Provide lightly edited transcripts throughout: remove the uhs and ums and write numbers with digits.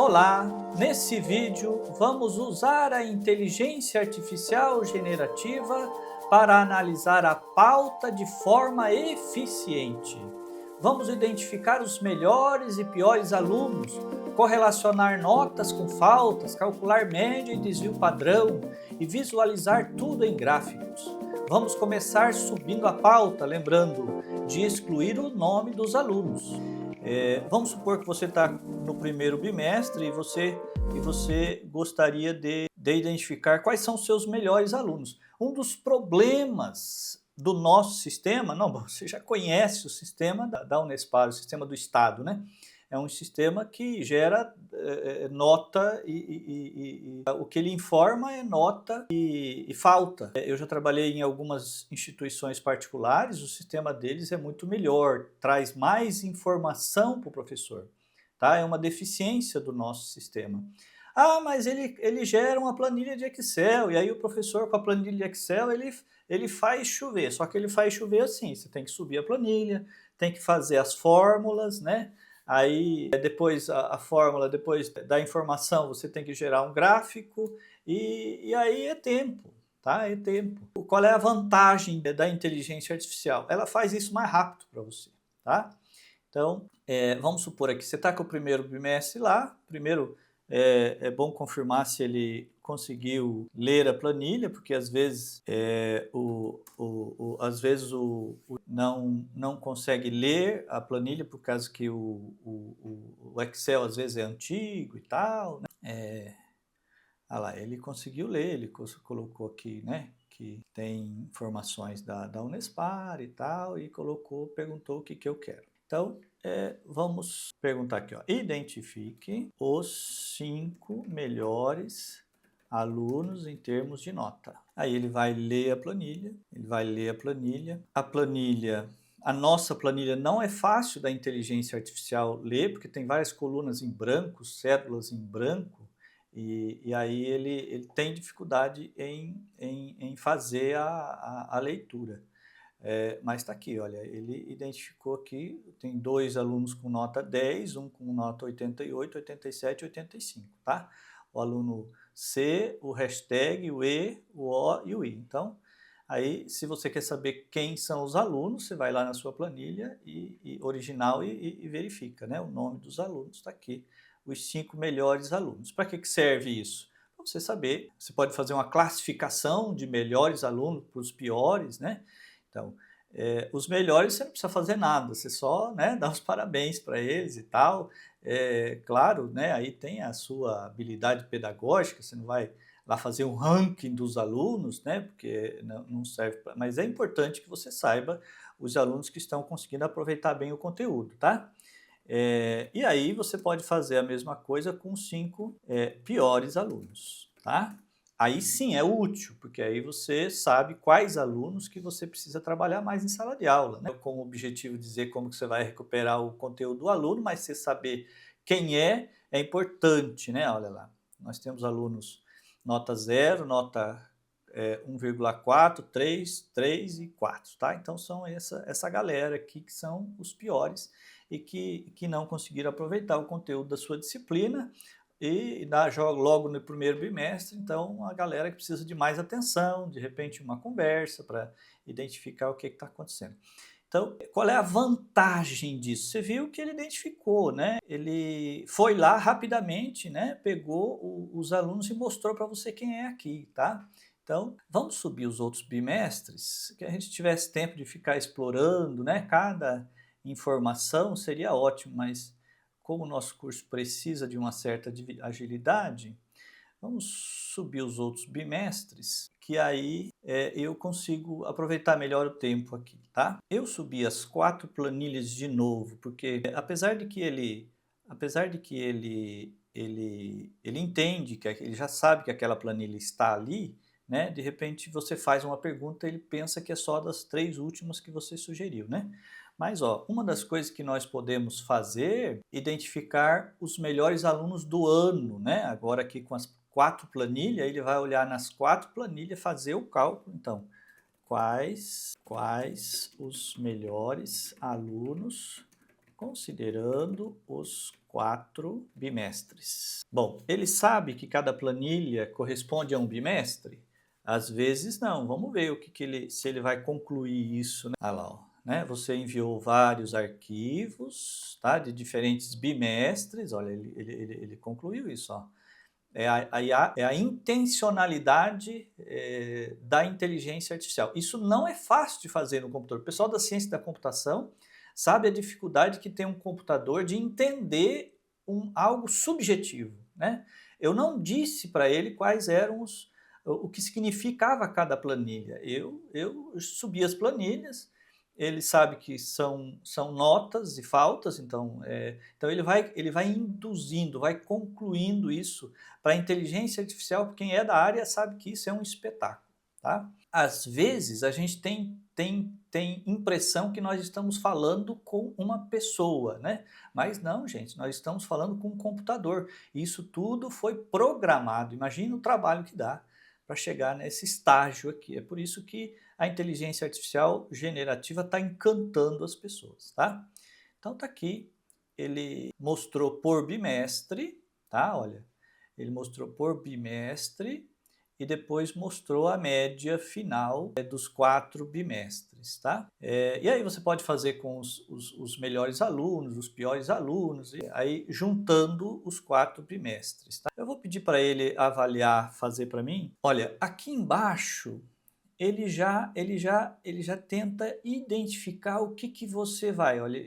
Olá! Nesse vídeo vamos usar a inteligência artificial generativa para analisar a pauta de forma eficiente. Vamos identificar os melhores e piores alunos, correlacionar notas com faltas, calcular média e desvio padrão e visualizar tudo em gráficos. Vamos começar subindo a pauta, lembrando de excluir o nome dos alunos. Vamos supor que você está no primeiro bimestre e você gostaria de identificar quais são os seus melhores alunos. Um dos problemas do nosso sistema, você já conhece o sistema da Unespar, o sistema do Estado, né? É um sistema que gera nota e o que ele informa é nota e falta. Eu já trabalhei em algumas instituições particulares, o sistema deles é muito melhor, traz mais informação para o professor. Tá? É uma deficiência do nosso sistema. Ah, mas ele gera uma planilha de Excel, e aí o professor com a planilha de Excel, ele faz chover, só que ele faz chover assim, você tem que subir a planilha, tem que fazer as fórmulas, né? Aí depois a fórmula, depois da informação, você tem que gerar um gráfico e aí é tempo, tá? É tempo. Qual é a vantagem da inteligência artificial? Ela faz isso mais rápido para você, tá? Então, vamos supor aqui, você está com o primeiro bimestre lá, primeiro é bom confirmar se ele conseguiu ler a planilha, porque às vezes não consegue ler a planilha por causa que o Excel às vezes é antigo e tal, né? Olha lá, ele conseguiu ler, ele colocou aqui, né, que tem informações da Unespar e tal, e perguntou o que eu quero. Então, vamos perguntar aqui, ó, identifique os 5 melhores alunos em termos de nota. Aí ele vai ler a planilha, a nossa planilha não é fácil da inteligência artificial ler, porque tem várias colunas em branco, cédulas em branco, e aí ele tem dificuldade em fazer a leitura. Mas está aqui, olha, ele identificou aqui, tem 2 alunos com nota 10, um com nota 88, 87 e 85, tá? O aluno C, o hashtag, o E, o O e o I. Então, aí, se você quer saber quem são os alunos, você vai lá na sua planilha original e verifica, né? O nome dos alunos está aqui, os 5 melhores alunos. Para que serve isso? Para você saber, você pode fazer uma classificação de melhores alunos para os piores, né? Então, os melhores você não precisa fazer nada, você só, né, dá os parabéns para eles e tal. Claro, né, aí tem a sua habilidade pedagógica, você não vai lá fazer um ranking dos alunos, né, porque não serve para... Mas é importante que você saiba os alunos que estão conseguindo aproveitar bem o conteúdo, tá? E aí você pode fazer a mesma coisa com os 5 piores alunos, tá? Aí sim é útil, porque aí você sabe quais alunos que você precisa trabalhar mais em sala de aula, né? Com o objetivo de dizer como que você vai recuperar o conteúdo do aluno, mas você saber quem é importante, né? Olha lá, nós temos alunos nota 0, nota 1,4, 3, 3 e 4, tá? Então são essa galera aqui que são os piores e que não conseguiram aproveitar o conteúdo da sua disciplina, e logo no primeiro bimestre, então a galera que precisa de mais atenção, de repente uma conversa para identificar o que está acontecendo. Então, qual é a vantagem disso? Você viu que ele identificou, né? Ele foi lá rapidamente, né? Pegou os alunos e mostrou para você quem é aqui, tá? Então, vamos subir os outros bimestres, que a gente tivesse tempo de ficar explorando, né? Cada informação seria ótimo, mas como o nosso curso precisa de uma certa agilidade, vamos subir os outros bimestres, que aí eu consigo aproveitar melhor o tempo aqui, tá? Eu subi as 4 planilhas de novo, porque apesar de que ele entende, que ele já sabe que aquela planilha está ali, né? De repente você faz uma pergunta, ele pensa que é só das 3 últimas que você sugeriu, né? Mas, ó, uma das coisas que nós podemos fazer é identificar os melhores alunos do ano, né? Agora aqui com as 4 planilhas, ele vai olhar nas 4 planilhas, fazer o cálculo. Então, quais os melhores alunos considerando os 4 bimestres. Bom, ele sabe que cada planilha corresponde a um bimestre? Às vezes não. Vamos ver se ele vai concluir isso, né? Olha lá, ó, né? Você enviou vários arquivos, tá? De diferentes bimestres. Olha, ele concluiu isso, ó. É a intencionalidade da inteligência artificial. Isso não é fácil de fazer no computador. O pessoal da ciência da computação sabe a dificuldade que tem um computador de entender algo subjetivo, né? Eu não disse para ele quais eram o que significava cada planilha. Eu subi as planilhas, ele sabe que são notas e faltas, então ele vai induzindo, vai concluindo isso para a inteligência artificial. Quem é da área sabe que isso é um espetáculo, tá? Às vezes a gente tem impressão que nós estamos falando com uma pessoa, né? Mas não, gente, nós estamos falando com um computador. Isso tudo foi programado. Imagina o trabalho que dá para chegar nesse estágio aqui. É por isso que a inteligência artificial generativa está encantando as pessoas, tá? Então tá aqui, ele mostrou por bimestre, tá? Olha, ele mostrou por bimestre e depois mostrou a média final dos 4 bimestres, tá? E aí você pode fazer com os melhores alunos, os piores alunos, e aí juntando os 4 bimestres, tá? Eu vou pedir para ele avaliar, fazer para mim. Olha, aqui embaixo ele já tenta identificar o que você vai. Olha,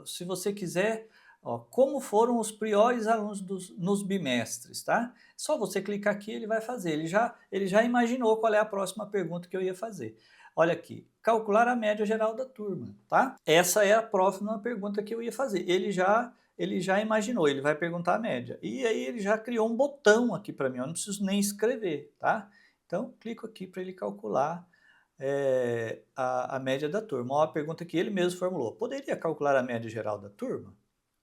se você quiser, ó, como foram os piores alunos nos bimestres, tá? Só você clicar aqui, ele vai fazer. Ele já imaginou qual é a próxima pergunta que eu ia fazer. Olha aqui, calcular a média geral da turma, tá? Essa é a próxima pergunta que eu ia fazer. Ele já imaginou, ele vai perguntar a média. E aí ele já criou um botão aqui para mim, eu não preciso nem escrever, tá? Então, clico aqui para ele calcular a média da turma. Ó, a pergunta que ele mesmo formulou. Poderia calcular a média geral da turma?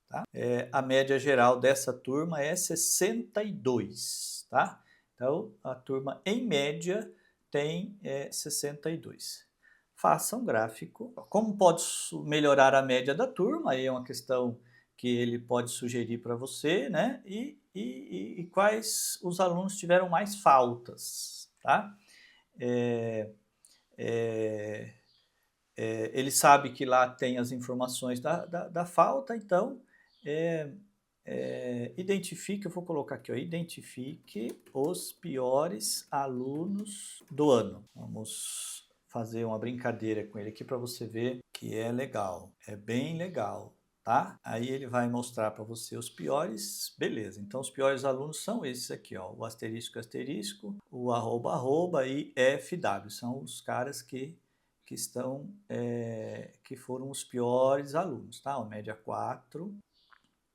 Tá? A média geral dessa turma é 62. Tá? Então, a turma, em média, tem 62. Faça um gráfico. Como pode melhorar a média da turma? Aí é uma questão que ele pode sugerir para você, né? E quais os alunos tiveram mais faltas, tá? Ele sabe que lá tem as informações da falta, então identifique, eu vou colocar aqui, ó, identifique os piores alunos do ano. Vamos fazer uma brincadeira com ele aqui para você ver que é legal, é bem legal. Tá? Aí ele vai mostrar para você os piores, beleza. Então os piores alunos são esses aqui, ó, o asterisco, asterisco, o arroba, arroba e FW. São os caras que foram os piores alunos, tá? O média 4,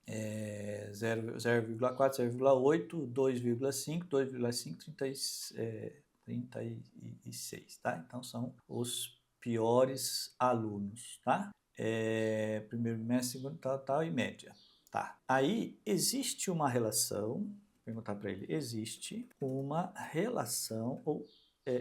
0,4, 0,8, 2,5, 2,5, 36, tá? Então são os piores alunos, tá? Primeiro bimestre, segundo, tal, e média. Tá. Aí, existe uma relação, vou perguntar para ele, existe uma relação, ou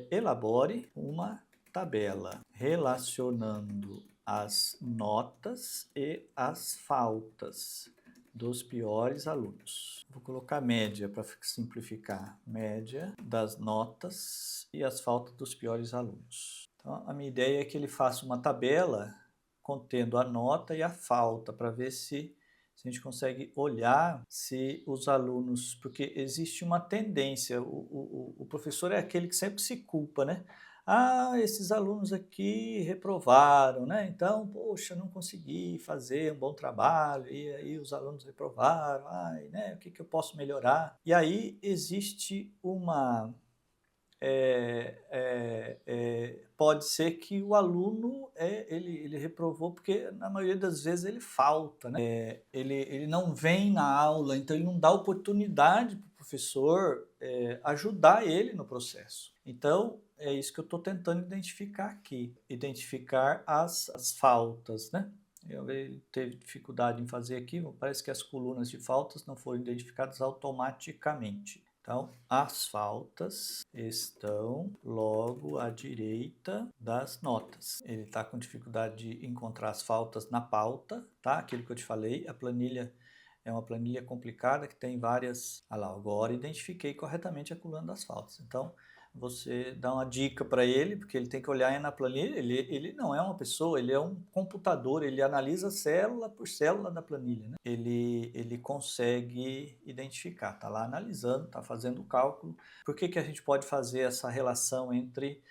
elabore uma tabela relacionando as notas e as faltas dos piores alunos. Vou colocar média para simplificar. Média das notas e as faltas dos piores alunos. Então, a minha ideia é que ele faça uma tabela contendo a nota e a falta, para ver se a gente consegue olhar se os alunos... Porque existe uma tendência, o professor é aquele que sempre se culpa, né? Ah, esses alunos aqui reprovaram, né? Então, poxa, não consegui fazer um bom trabalho, e aí os alunos reprovaram, ai, né? O que eu posso melhorar? E aí existe uma... pode ser que o aluno ele reprovou porque na maioria das vezes ele falta, né? Ele não vem na aula, então ele não dá oportunidade para o professor ajudar ele no processo. Então é isso que eu estou tentando identificar aqui, identificar as faltas, né? Ele teve dificuldade em fazer aqui, parece que as colunas de faltas não foram identificadas automaticamente. Então, as faltas estão logo à direita das notas. Ele está com dificuldade de encontrar as faltas na pauta, tá? Aquilo que eu te falei, a planilha é uma planilha complicada que tem várias... Ah lá, agora identifiquei corretamente a coluna das faltas. Então, você dá uma dica para ele, porque ele tem que olhar na planilha. Ele não é uma pessoa, ele é um computador, ele analisa célula por célula da planilha, né? Ele consegue identificar, está lá analisando, está fazendo o cálculo. Por que a gente pode fazer essa relação entre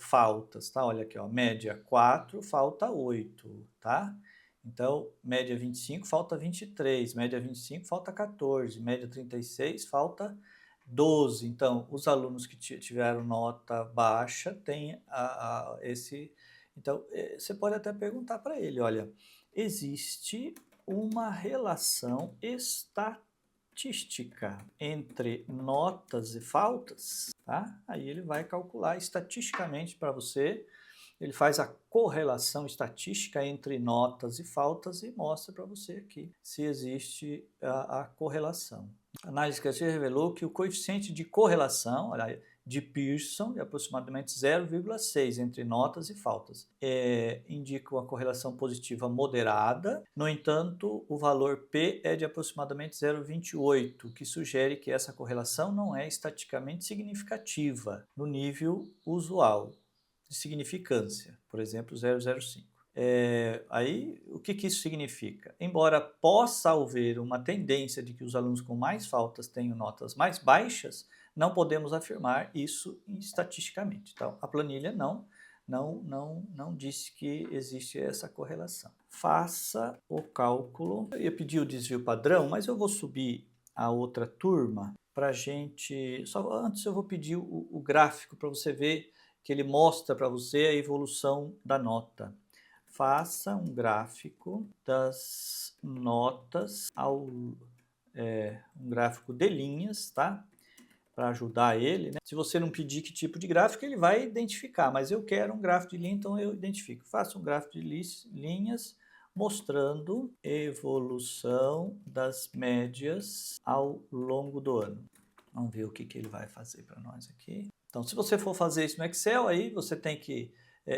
faltas? Tá? Olha aqui, ó, média 4, falta 8, tá? Então, média 25, falta 23, média 25, falta 14, média 36, falta 12. Então, os alunos que tiveram nota baixa têm esse... Então, você pode até perguntar para ele, olha, existe uma relação estatística entre notas e faltas, tá? Aí ele vai calcular estatisticamente para você. Ele faz a correlação estatística entre notas e faltas e mostra para você aqui se existe a correlação. A análise que revelou que o coeficiente de correlação, olha, de Pearson é aproximadamente 0,6 entre notas e faltas. Indica uma correlação positiva moderada, no entanto, o valor P é de aproximadamente 0,28, que sugere que essa correlação não é estatisticamente significativa no nível usual de significância, por exemplo, 0,05. Aí, o que isso significa? Embora possa haver uma tendência de que os alunos com mais faltas tenham notas mais baixas, não podemos afirmar isso estatisticamente. Então, a planilha não disse que existe essa correlação. Faça o cálculo. Eu ia pedir o desvio padrão, mas eu vou subir a outra turma para a gente... Só antes eu vou pedir o gráfico para você ver que ele mostra para você a evolução da nota. Faça um gráfico das notas, um gráfico de linhas, tá? Para ajudar ele, né? Se você não pedir que tipo de gráfico, ele vai identificar, mas eu quero um gráfico de linha, então eu identifico. Faça um gráfico de linhas mostrando evolução das médias ao longo do ano. Vamos ver o que ele vai fazer para nós aqui. Então, se você for fazer isso no Excel, aí você tem que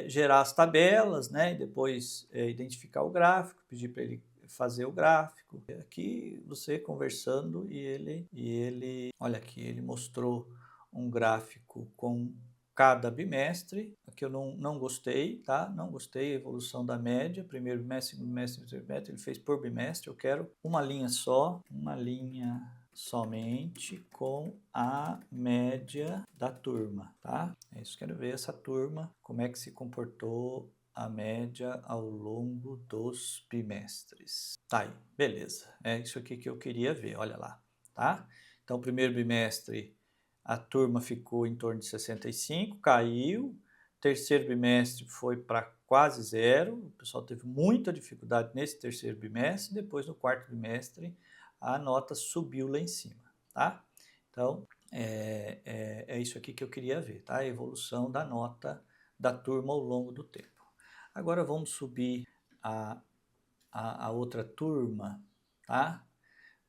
gerar as tabelas, né? E depois identificar o gráfico, pedir para ele fazer o gráfico. Aqui você conversando e ele, olha aqui, ele mostrou um gráfico com cada bimestre. Aqui eu não gostei, tá? Não gostei da evolução da média, primeiro bimestre, segundo bimestre, terceiro bimestre, ele fez por bimestre. Eu quero uma linha só, uma linha somente com a média da turma, tá? É isso, quero ver essa turma, como é que se comportou a média ao longo dos bimestres. Tá aí, beleza. É isso aqui que eu queria ver, olha lá, tá? Então, primeiro bimestre, a turma ficou em torno de 65, caiu. Terceiro bimestre foi para quase zero, o pessoal teve muita dificuldade nesse terceiro bimestre. Depois, no quarto bimestre, a nota subiu lá em cima, tá? Então, é isso aqui que eu queria ver, tá? A evolução da nota da turma ao longo do tempo. Agora vamos subir a outra turma, tá?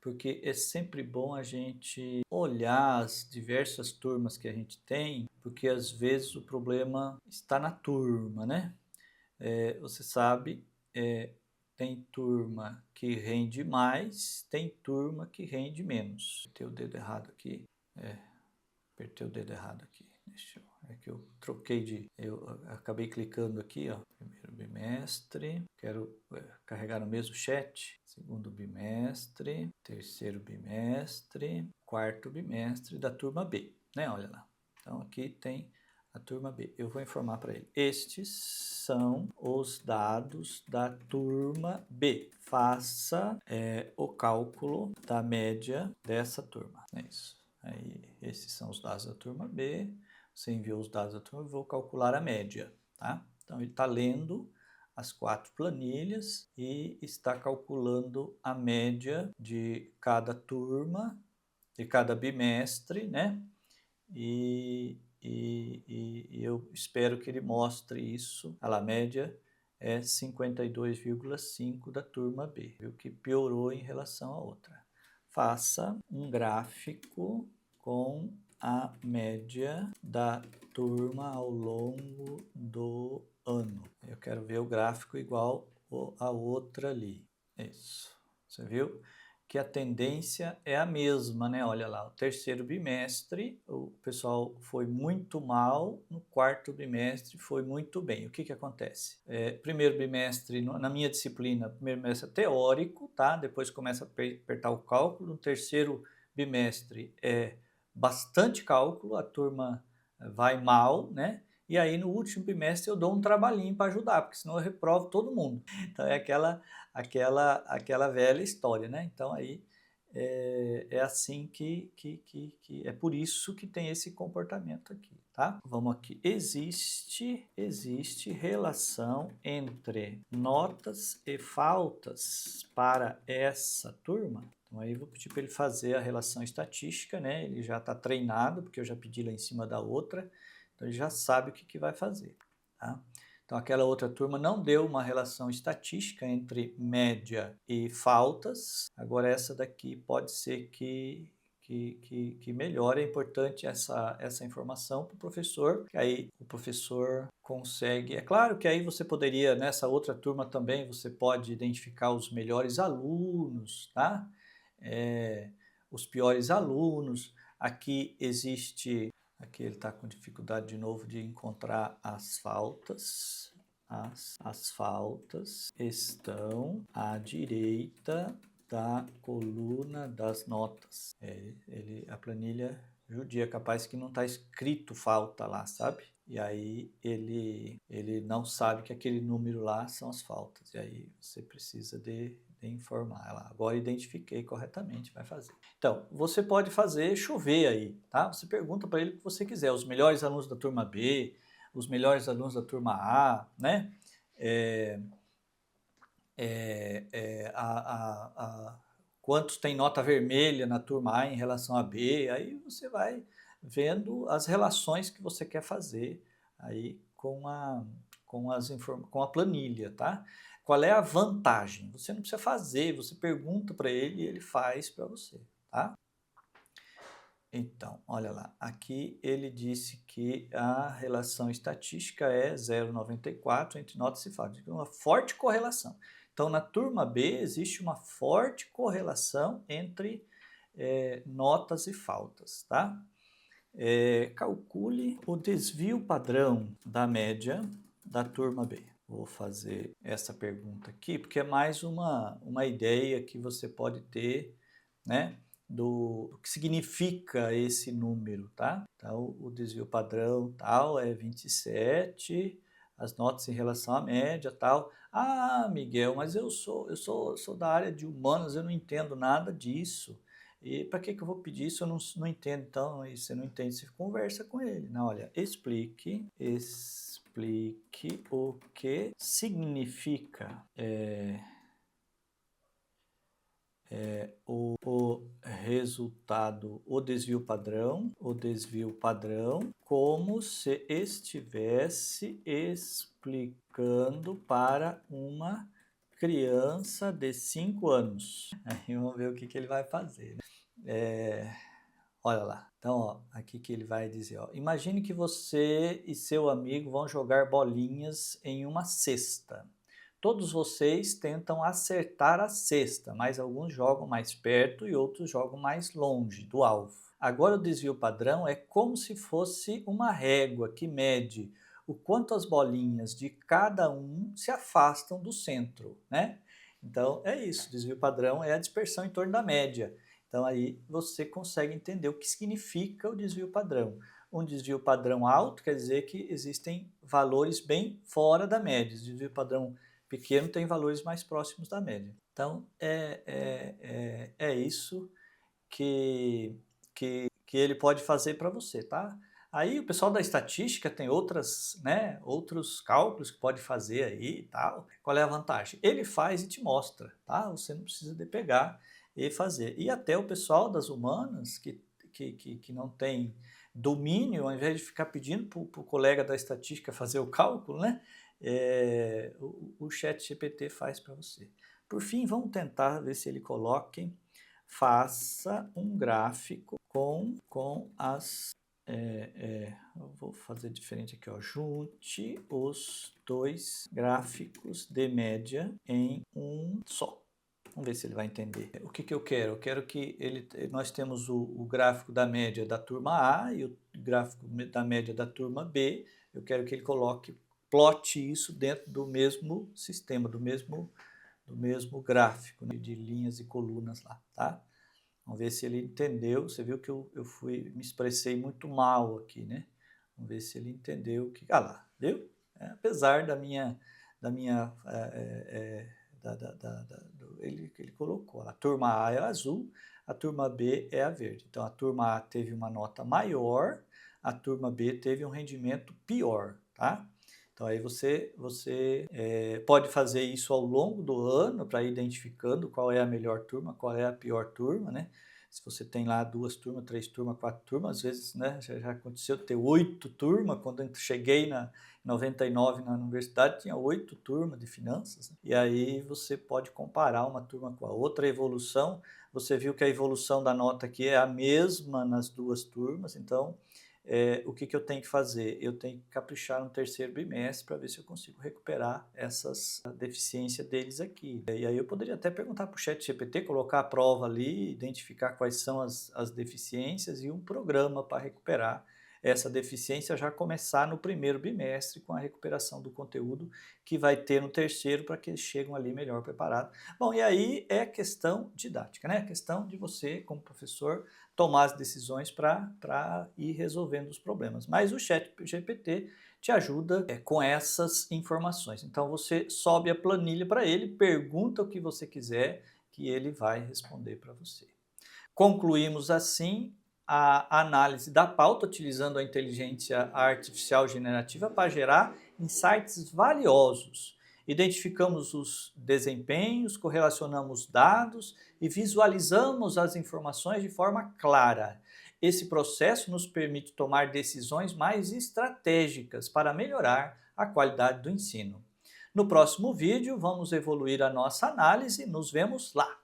Porque é sempre bom a gente olhar as diversas turmas que a gente tem, porque às vezes o problema está na turma, né? Você sabe, tem turma que rende mais, tem turma que rende menos. Apertei o dedo errado aqui. Apertei o dedo errado aqui. Deixa eu... É que eu troquei de... Eu acabei clicando aqui, ó. Primeiro bimestre. Quero carregar no mesmo chat. Segundo bimestre. Terceiro bimestre. Quarto bimestre da turma B, né? Olha lá. Então aqui tem a turma B. Eu vou informar para ele. Estes são os dados da turma B. Faça o cálculo da média dessa turma. É isso. Aí, esses são os dados da turma B. Você enviou os dados da turma, eu vou calcular a média, tá? Então, ele está lendo as 4 planilhas e está calculando a média de cada turma, de cada bimestre, né? E eu espero que ele mostre isso. A média é 52,5 da turma B, viu? Que piorou em relação à outra. Faça um gráfico com a média da turma ao longo do ano. Eu quero ver o gráfico igual a outra ali. Isso. Você viu que a tendência é a mesma, né? Olha lá, o terceiro bimestre, o pessoal foi muito mal, no quarto bimestre foi muito bem. O que que acontece? Primeiro bimestre, na minha disciplina, primeiro bimestre é teórico, tá? Depois começa a apertar o cálculo. No terceiro bimestre é bastante cálculo, a turma vai mal, né? E aí no último bimestre eu dou um trabalhinho para ajudar, porque senão eu reprovo todo mundo. Então é aquela velha história, né? Então aí é assim que é por isso que tem esse comportamento aqui, tá? Vamos aqui. Existe relação entre notas e faltas para essa turma? Então aí eu vou pedir para ele fazer a relação estatística, né? Ele já está treinado, porque eu já pedi lá em cima da outra, então ele já sabe o que vai fazer, tá? Então, aquela outra turma não deu uma relação estatística entre média e faltas. Agora, essa daqui pode ser que melhore. É importante essa informação para o professor, que aí o professor consegue. É claro que aí você poderia, nessa outra turma também, você pode identificar os melhores alunos, tá? Os piores alunos. Aqui existe. Aqui ele está com dificuldade de novo de encontrar as faltas. As faltas estão à direita da coluna das notas. A planilha judia, capaz que não está escrito falta lá, sabe? E aí ele não sabe que aquele número lá são as faltas. E aí você precisa de informar lá. Agora identifiquei corretamente, vai fazer. Então, você pode fazer chover aí, tá? Você pergunta para ele o que você quiser. Os melhores alunos da turma B, os melhores alunos da turma A, né? Quantos tem nota vermelha na turma A em relação a B? Aí você vai vendo as relações que você quer fazer aí com a planilha, tá? Qual é a vantagem? Você não precisa fazer, você pergunta para ele e ele faz para você, tá? Então, olha lá, aqui ele disse que a relação estatística é 0,94 entre notas e faltas, uma forte correlação. Então, na turma B existe uma forte correlação entre notas e faltas, tá? Calcule o desvio padrão da média da turma B. Vou fazer essa pergunta aqui, porque é mais uma ideia que você pode ter, né? Do que significa esse número, tá? Então, o desvio padrão tal é 27, as notas em relação à média tal. Ah, Miguel, mas eu sou da área de humanas, eu não entendo nada disso. E para que eu vou pedir isso? Eu não entendo. Então, e você não entende, você conversa com ele. Não, olha, explique o que significa o resultado, o desvio padrão, como se estivesse explicando para uma criança de 5 anos. Aí vamos ver o que ele vai fazer, né? Olha lá. Então, ó, aqui que ele vai dizer, ó, imagine que você e seu amigo vão jogar bolinhas em uma cesta. Todos vocês tentam acertar a cesta, mas alguns jogam mais perto e outros jogam mais longe do alvo. Agora o desvio padrão é como se fosse uma régua que mede o quanto as bolinhas de cada um se afastam do centro, né? Então é isso, o desvio padrão é a dispersão em torno da média. Então aí você consegue entender o que significa o desvio padrão. Um desvio padrão alto quer dizer que existem valores bem fora da média. O desvio padrão pequeno tem valores mais próximos da média. Então é isso que ele pode fazer para você, tá? Aí o pessoal da estatística tem outros cálculos que pode fazer aí e tal. Qual é a vantagem? Ele faz e te mostra, tá? Você não precisa de pegar e fazer. E até o pessoal das humanas que não tem domínio, ao invés de ficar pedindo para o colega da estatística fazer o cálculo, né? O ChatGPT faz para você. Por fim, vamos tentar ver se ele coloca faça um gráfico com as... eu vou fazer diferente aqui, ó. Junte os dois gráficos de média em um só. Vamos ver se ele vai entender. O que eu quero? Eu quero que nós temos o gráfico da média da turma A e o gráfico da média da turma B. Eu quero que ele plote isso dentro do mesmo sistema, do mesmo gráfico, né, de linhas e colunas lá, tá? Vamos ver se ele entendeu. Você viu que eu me expressei muito mal aqui, né? Vamos ver se ele entendeu que... Ah lá, viu? Apesar da minha... ele colocou, a turma A é azul, a turma B é a verde. Então, a turma A teve uma nota maior, a turma B teve um rendimento pior, tá? Então, aí você pode fazer isso ao longo do ano para ir identificando qual é a melhor turma, qual é a pior turma, né? Se você tem lá 2 turmas, 3 turmas, 4 turmas, às vezes, né, já aconteceu ter 8 turmas. Quando eu cheguei em 99 na universidade, tinha 8 turmas de finanças, né? E aí você pode comparar uma turma com a outra. A evolução, você viu que a evolução da nota aqui é a mesma nas 2 turmas, então... o que eu tenho que fazer? Eu tenho que caprichar no terceiro bimestre para ver se eu consigo recuperar essas deficiências deles aqui. E aí eu poderia até perguntar para o ChatGPT, colocar a prova ali, identificar quais são as deficiências e um programa para recuperar essa deficiência, já começar no primeiro bimestre com a recuperação do conteúdo que vai ter no terceiro, para que eles cheguem ali melhor preparados. Bom, e aí é questão didática, né? É questão de você, como professor, tomar as decisões para ir resolvendo os problemas. Mas o ChatGPT te ajuda com essas informações. Então você sobe a planilha para ele, pergunta o que você quiser, que ele vai responder para você. Concluímos assim a análise da pauta, utilizando a inteligência artificial generativa para gerar insights valiosos. Identificamos os desempenhos, correlacionamos dados e visualizamos as informações de forma clara. Esse processo nos permite tomar decisões mais estratégicas para melhorar a qualidade do ensino. No próximo vídeo, vamos evoluir a nossa análise. Nos vemos lá!